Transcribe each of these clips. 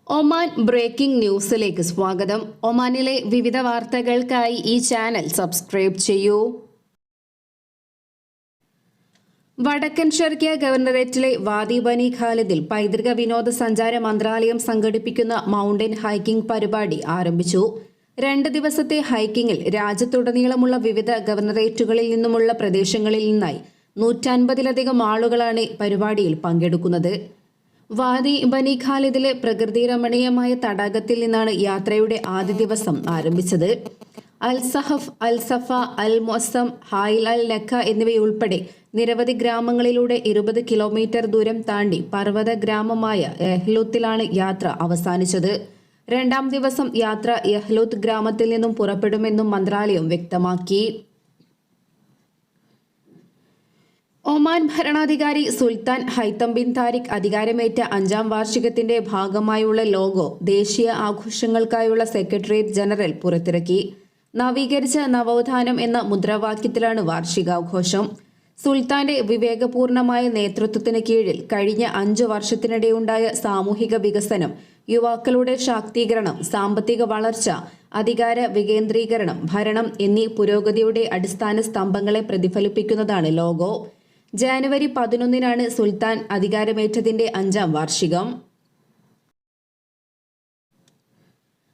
Oman breaking ന്യൂസിലേക്ക് സ്വാഗതം. ഒമാനിലെ വിവിധ വാർത്തകൾക്കായി ഈ ചാനൽ സബ്സ്ക്രൈബ് ചെയ്യൂ. വടക്കൻ ഷർക്കിയ ഗവർണറേറ്റിലെ വാദി ബനി ഖാലിദിൽ പൈതൃക വിനോദസഞ്ചാര മന്ത്രാലയം സംഘടിപ്പിക്കുന്ന മൗണ്ടൻ ഹൈക്കിംഗ് പരിപാടി ആരംഭിച്ചു. 2 ദിവസത്തെ ഹൈക്കിംഗിൽ രാജ്യത്തുടനീളമുള്ള വിവിധ ഗവർണറേറ്റുകളിൽ നിന്നുമുള്ള പ്രദേശങ്ങളിൽ നിന്നായി 150-ലധികം ആളുകളാണ് പരിപാടിയിൽ പങ്കെടുക്കുന്നത്. വാദി ബനി ഖാലിദിലെ പ്രകൃതി രമണീയമായ തടാകത്തിൽ നിന്നാണ് യാത്രയുടെ ആദ്യ ദിവസം ആരംഭിച്ചത്. അൽ സഹഫ്, അൽ സഫ, അൽ മൊസം, ഹായിൽ അൽ നഖ എന്നിവയുൾപ്പെടെ നിരവധി ഗ്രാമങ്ങളിലൂടെ 20 കിലോമീറ്റർ ദൂരം താണ്ടി പർവ്വത ഗ്രാമമായ യഹ്ലൂത്തിലാണ് യാത്ര അവസാനിച്ചത്. 2ാം ദിവസം യാത്ര യഹ്ലൂത്ത് ഗ്രാമത്തിൽ നിന്നും പുറപ്പെടുമെന്നും മന്ത്രാലയം വ്യക്തമാക്കി. ഒമാൻ ഭരണാധികാരി സുൽത്താൻ ഹൈത്തം ബിൻ താരിഖ് അധികാരമേറ്റ 5ാം വാർഷികത്തിന്റെ ഭാഗമായുള്ള ലോഗോ ദേശീയ ആഘോഷങ്ങൾക്കായുള്ള സെക്രട്ടേറിയറ്റ് ജനറൽ പുറത്തിറക്കി. നവീകരിച്ച നവോത്ഥാനം എന്ന മുദ്രാവാക്യത്തിലാണ് വാർഷികാഘോഷം. സുൽത്താന്റെ വിവേകപൂർണമായ നേതൃത്വത്തിന് കീഴിൽ കഴിഞ്ഞ 5 വർഷത്തിനിടെയുണ്ടായ സാമൂഹിക വികസനം, യുവാക്കളുടെ ശാക്തീകരണം, സാമ്പത്തിക വളർച്ച, അധികാര വികേന്ദ്രീകരണം, ഭരണം എന്നീ പുരോഗതിയുടെ അടിസ്ഥാന സ്തംഭങ്ങളെ പ്രതിഫലിപ്പിക്കുന്നതാണ് ലോഗോ. ജനുവരി 11-നാണ് സുൽത്താൻ അധികാരമേറ്റതിന്റെ 5ാം വാർഷികം.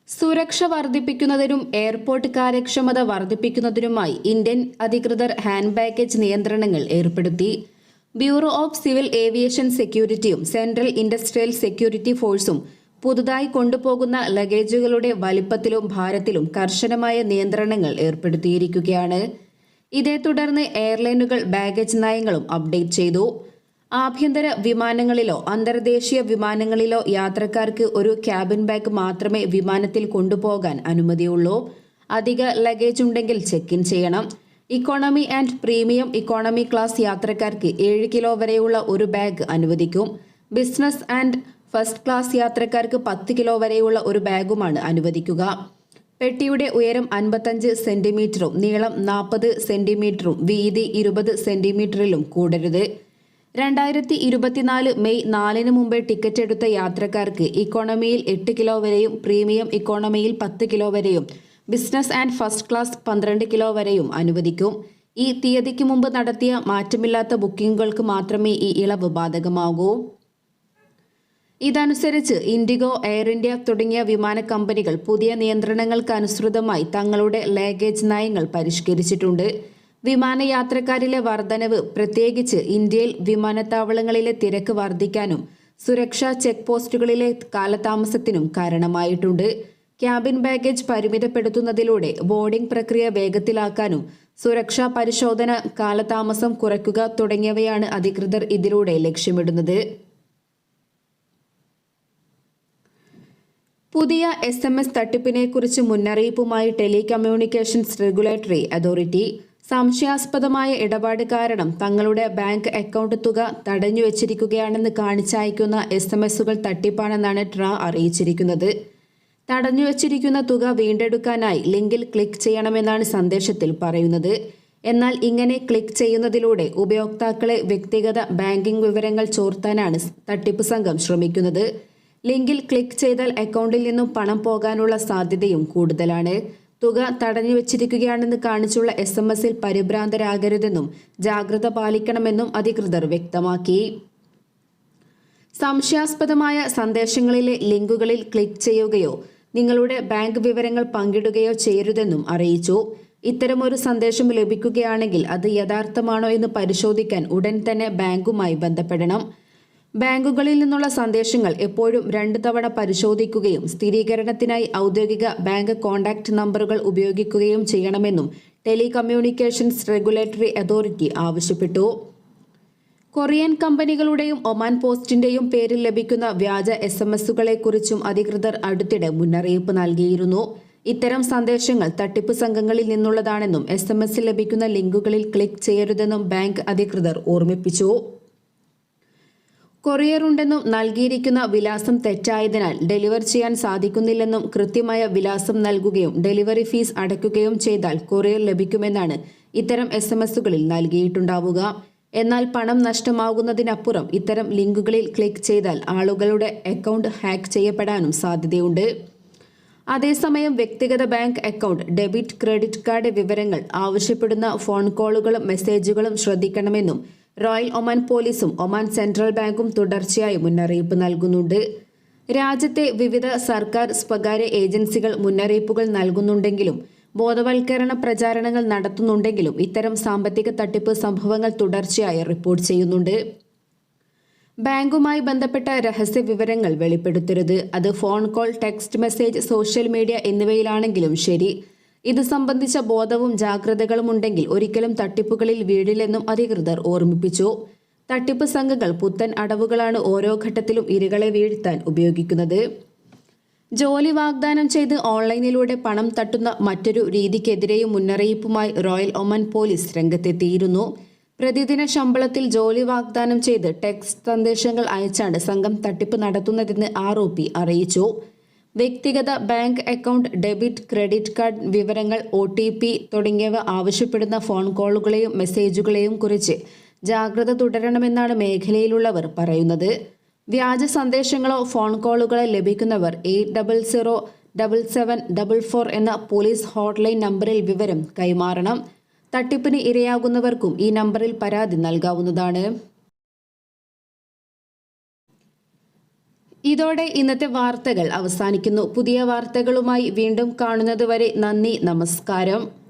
സുരക്ഷ വർദ്ധിപ്പിക്കുന്നതിനും എയർപോർട്ട് കാര്യക്ഷമത വർദ്ധിപ്പിക്കുന്നതിനുമായി ഇന്ത്യൻ അധികൃതർ ഹാൻഡ് ബാഗേജ് നിയന്ത്രണങ്ങൾ ഏർപ്പെടുത്തി. ബ്യൂറോ ഓഫ് സിവിൽ ഏവിയേഷൻ സെക്യൂരിറ്റിയും സെൻട്രൽ ഇൻഡസ്ട്രിയൽ സെക്യൂരിറ്റി ഫോഴ്സും പുതുതായി കൊണ്ടുപോകുന്ന ലഗേജുകളുടെ വലിപ്പത്തിലും ഭാരത്തിലും കർശനമായ നിയന്ത്രണങ്ങൾ ഏർപ്പെടുത്തിയിരിക്കുകയാണ്. ഇതേ തുടർന്ന് എയർലൈനുകൾ ബാഗേജ് നയങ്ങളും അപ്ഡേറ്റ് ചെയ്തു. ആഭ്യന്തര വിമാനങ്ങളിലോ അന്തർദേശീയ വിമാനങ്ങളിലോ യാത്രക്കാർക്ക് ഒരു ക്യാബിൻ ബാഗ് മാത്രമേ വിമാനത്തിൽ കൊണ്ടുപോകാൻ അനുമതിയുള്ളൂ. അധിക ലഗേജ് ഉണ്ടെങ്കിൽ ചെക്ക് ഇൻ ചെയ്യണം. Economy and premium economy class യാത്രക്കാർക്ക് 7 കിലോ വരെയുള്ള ഒരു ബാഗ് അനുവദിക്കും. ബിസിനസ് ആൻഡ് ഫസ്റ്റ് ക്ലാസ് യാത്രക്കാർക്ക് 10 കിലോ വരെയുള്ള ഒരു ബാഗുമാണ് അനുവദിക്കുക. പെട്ടിയുടെ ഉയരം 55 സെന്റിമീറ്ററും നീളം 40 സെന്റിമീറ്ററും വീതി 20 സെന്റിമീറ്ററിലും കൂടരുത്. 2024 മെയ് 4-ന് മുമ്പേ ടിക്കറ്റ് എടുത്ത യാത്രക്കാർക്ക് ഇക്കോണമിയിൽ 8 കിലോ വരെയും പ്രീമിയം ഇക്കോണമിയിൽ 10 കിലോ വരെയും business and first class 12 kilo വരെയും അനുവദിക്കും. ഈ തീയതിക്ക് മുമ്പ് നടത്തിയ മാറ്റമില്ലാത്ത ബുക്കിംഗുകൾക്ക് മാത്രമേ ഈ ഇളവ് ബാധകമാകൂ. ഇതനുസരിച്ച് ഇൻഡിഗോ, എയർ ഇന്ത്യ തുടങ്ങിയ വിമാന കമ്പനികൾ പുതിയ നിയന്ത്രണങ്ങൾക്കനുസൃതമായി തങ്ങളുടെ ലഗേജ് നയങ്ങൾ പരിഷ്കരിച്ചിട്ടുണ്ട്. വിമാനയാത്രക്കാരിലെ വർധനവ് പ്രത്യേകിച്ച് ഇന്ത്യയിൽ വിമാനത്താവളങ്ങളിലെ തിരക്ക് വർദ്ധിക്കാനും സുരക്ഷാ ചെക്ക് പോസ്റ്റുകളിലെ കാലതാമസത്തിനും കാരണമായിട്ടുണ്ട്. ക്യാബിൻ ബാഗേജ് പരിമിതപ്പെടുത്തുന്നതിലൂടെ ബോർഡിംഗ് പ്രക്രിയ വേഗത്തിലാക്കാനും സുരക്ഷാ പരിശോധന കാലതാമസം കുറയ്ക്കുക തുടങ്ങിയവയാണ് അധികൃതർ ഇതിലൂടെ ലക്ഷ്യമിടുന്നത്. പുതിയ SMS തട്ടിപ്പിനെക്കുറിച്ച് മുന്നറിയിപ്പുമായി ടെലികമ്മ്യൂണിക്കേഷൻസ് റെഗുലേറ്ററി അതോറിറ്റി. സംശയാസ്പദമായ ഇടപാട് കാരണം തങ്ങളുടെ ബാങ്ക് അക്കൗണ്ട് തുക തടഞ്ഞുവച്ചിരിക്കുകയാണെന്ന് കാണിച്ചയക്കുന്ന SMS-കൾ തട്ടിപ്പാണെന്നാണ് ട്രാ അറിയിച്ചിരിക്കുന്നത്. തടഞ്ഞുവച്ചിരിക്കുന്ന തുക വീണ്ടെടുക്കാനായി ലിങ്കിൽ ക്ലിക്ക് ചെയ്യണമെന്നാണ് സന്ദേശത്തിൽ പറയുന്നത്. എന്നാൽ ഇങ്ങനെ ക്ലിക്ക് ചെയ്യുന്നതിലൂടെ ഉപയോക്താക്കളെ വ്യക്തിഗത ബാങ്കിംഗ് വിവരങ്ങൾ ചോർത്താനാണ് തട്ടിപ്പ് സംഘം ശ്രമിക്കുന്നത്. ലിങ്കിൽ ക്ലിക്ക് ചെയ്താൽ അക്കൗണ്ടിൽ നിന്നും പണം പോകാനുള്ള സാധ്യതയും കൂടുതലാണ്. തുക തടഞ്ഞുവച്ചിരിക്കുകയാണെന്ന് കാണിച്ചുള്ള SMS-ൽ പരിഭ്രാന്തരാകരുതെന്നും ജാഗ്രത പാലിക്കണമെന്നും അധികൃതർ വ്യക്തമാക്കി. സംശയാസ്പദമായ സന്ദേശങ്ങളിലെ ലിങ്കുകളിൽ ക്ലിക്ക് ചെയ്യുകയോ നിങ്ങളുടെ ബാങ്ക് വിവരങ്ങൾ പങ്കിടുകയോ ചെയ്യരുതെന്നും അറിയിച്ചു. ഇത്തരമൊരു സന്ദേശം ലഭിക്കുകയാണെങ്കിൽ അത് യഥാർത്ഥമാണോ എന്ന് പരിശോധിക്കാൻ ഉടൻ തന്നെ ബാങ്കുമായി ബന്ധപ്പെടണം. ബാങ്കുകളിൽ നിന്നുള്ള സന്ദേശങ്ങൾ എപ്പോഴും 2 തവണ പരിശോധിക്കുകയും സ്ഥിരീകരണത്തിനായി ഔദ്യോഗിക ബാങ്ക് കോൺടാക്റ്റ് നമ്പറുകൾ ഉപയോഗിക്കുകയും ചെയ്യണമെന്നും ടെലികമ്മ്യൂണിക്കേഷൻസ് റെഗുലേറ്ററി അതോറിറ്റി ആവശ്യപ്പെട്ടു. കൊറിയൻ കമ്പനികളുടെയും ഒമാൻ പോസ്റ്റിന്റെയും പേരിൽ ലഭിക്കുന്ന വ്യാജ SMS-കളെക്കുറിച്ചും അധികൃതർ അടുത്തിടെ മുന്നറിയിപ്പ് നൽകിയിരുന്നു. ഇത്തരം സന്ദേശങ്ങൾ തട്ടിപ്പ് സംഘങ്ങളിൽ നിന്നുള്ളതാണെന്നും SMS-ൽ ലഭിക്കുന്ന ലിങ്കുകളിൽ ക്ലിക്ക് ചെയ്യരുതെന്നും ബാങ്ക് അധികൃതർ ഓർമ്മിപ്പിച്ചു. കൊറിയർ ഉണ്ടെന്നും നൽകിയിരിക്കുന്ന വിലാസം തെറ്റായതിനാൽ ഡെലിവർ ചെയ്യാൻ സാധിക്കുന്നില്ലെന്നും കൃത്യമായ വിലാസം നൽകുകയും ഡെലിവറി ഫീസ് അടയ്ക്കുകയും ചെയ്താൽ കൊറിയർ ലഭിക്കുമെന്നാണ് ഇത്തരം SMS-കളിൽ നൽകിയിട്ടുണ്ടാവുക. എന്നാൽ പണം നഷ്ടമാകുന്നതിനപ്പുറം ഇത്തരം ലിങ്കുകളിൽ ക്ലിക്ക് ചെയ്താൽ ആളുകളുടെ അക്കൗണ്ട് ഹാക്ക് ചെയ്യപ്പെടാനും സാധ്യതയുണ്ട്. അതേസമയം വ്യക്തിഗത bank account, debit, credit card വിവരങ്ങൾ ആവശ്യപ്പെടുന്ന ഫോൺ കോളുകളും മെസ്സേജുകളും ശ്രദ്ധിക്കണമെന്നും റോയൽ ഒമാൻ പോലീസും ഒമാൻ സെൻട്രൽ ബാങ്കും തുടർച്ചയായി മുന്നറിയിപ്പ് നൽകുന്നുണ്ട്. രാജ്യത്തെ വിവിധ സർക്കാർ സ്വകാര്യ ഏജൻസികൾ മുന്നറിയിപ്പുകൾ നൽകുന്നുണ്ടെങ്കിലും ബോധവൽക്കരണ പ്രചാരണങ്ങൾ നടത്തുന്നുണ്ടെങ്കിലും ഇത്തരം സാമ്പത്തിക തട്ടിപ്പ് സംഭവങ്ങൾ തുടർച്ചയായി റിപ്പോർട്ട് ചെയ്യുന്നുണ്ട്. ബാങ്കുമായി ബന്ധപ്പെട്ട രഹസ്യ വിവരങ്ങൾ വെളിപ്പെടുത്തരുത്. അത് phone call, text message, social media എന്നിവയിലാണെങ്കിലും ശരി. ഇത് സംബന്ധിച്ച ബോധവും ജാഗ്രതകളും ഉണ്ടെങ്കിൽ ഒരിക്കലും തട്ടിപ്പുകളിൽ വീഴില്ലെന്നും അധികൃതർ ഓർമ്മിപ്പിച്ചു. തട്ടിപ്പ് സംഘങ്ങൾ പുത്തൻ അടവുകളാണ് ഓരോ ഘട്ടത്തിലും ഇരകളെ വീഴ്ത്താൻ ഉപയോഗിക്കുന്നത്. ജോലി വാഗ്ദാനം ചെയ്ത് ഓൺലൈനിലൂടെ പണം തട്ടുന്ന മറ്റൊരു രീതിക്കെതിരെയും മുന്നറിയിപ്പുമായി റോയൽ ഒമാൻ പോലീസ് രംഗത്തെത്തിയിരുന്നു. പ്രതിദിന ശമ്പളത്തിൽ ജോലി വാഗ്ദാനം ചെയ്ത് ടെക്സ്റ്റ് സന്ദേശങ്ങൾ അയച്ചാണ് സംഘം തട്ടിപ്പ് നടത്തുന്നതെന്ന് ആരോപി അറിയിച്ചു. വ്യക്തിഗത bank account, debit, credit card വിവരങ്ങൾ, OTP തുടങ്ങിയവ ആവശ്യപ്പെടുന്ന ഫോൺ കോളുകളെയും മെസ്സേജുകളെയും കുറിച്ച് ജാഗ്രത തുടരണമെന്നാണ് മേഖലയിലുള്ളവർ പറയുന്നത്. വ്യാജ സന്ദേശങ്ങളോ ഫോൺ കോളുകളോ ലഭിക്കുന്നവർ 80077744 എന്ന പോലീസ് ഹോട്ട്ലൈൻ നമ്പറിൽ വിവരം കൈമാറണം. തട്ടിപ്പിന് ഇരയാകുന്നവർക്കും ഈ നമ്പറിൽ പരാതി നൽകാവുന്നതാണ്. ഇതോടെ ഇന്നത്തെ വാർത്തകൾ അവസാനിക്കുന്നു. പുതിയ വാർത്തകളുമായി വീണ്ടും കാണുന്നതുവരെ നന്ദി, നമസ്കാരം.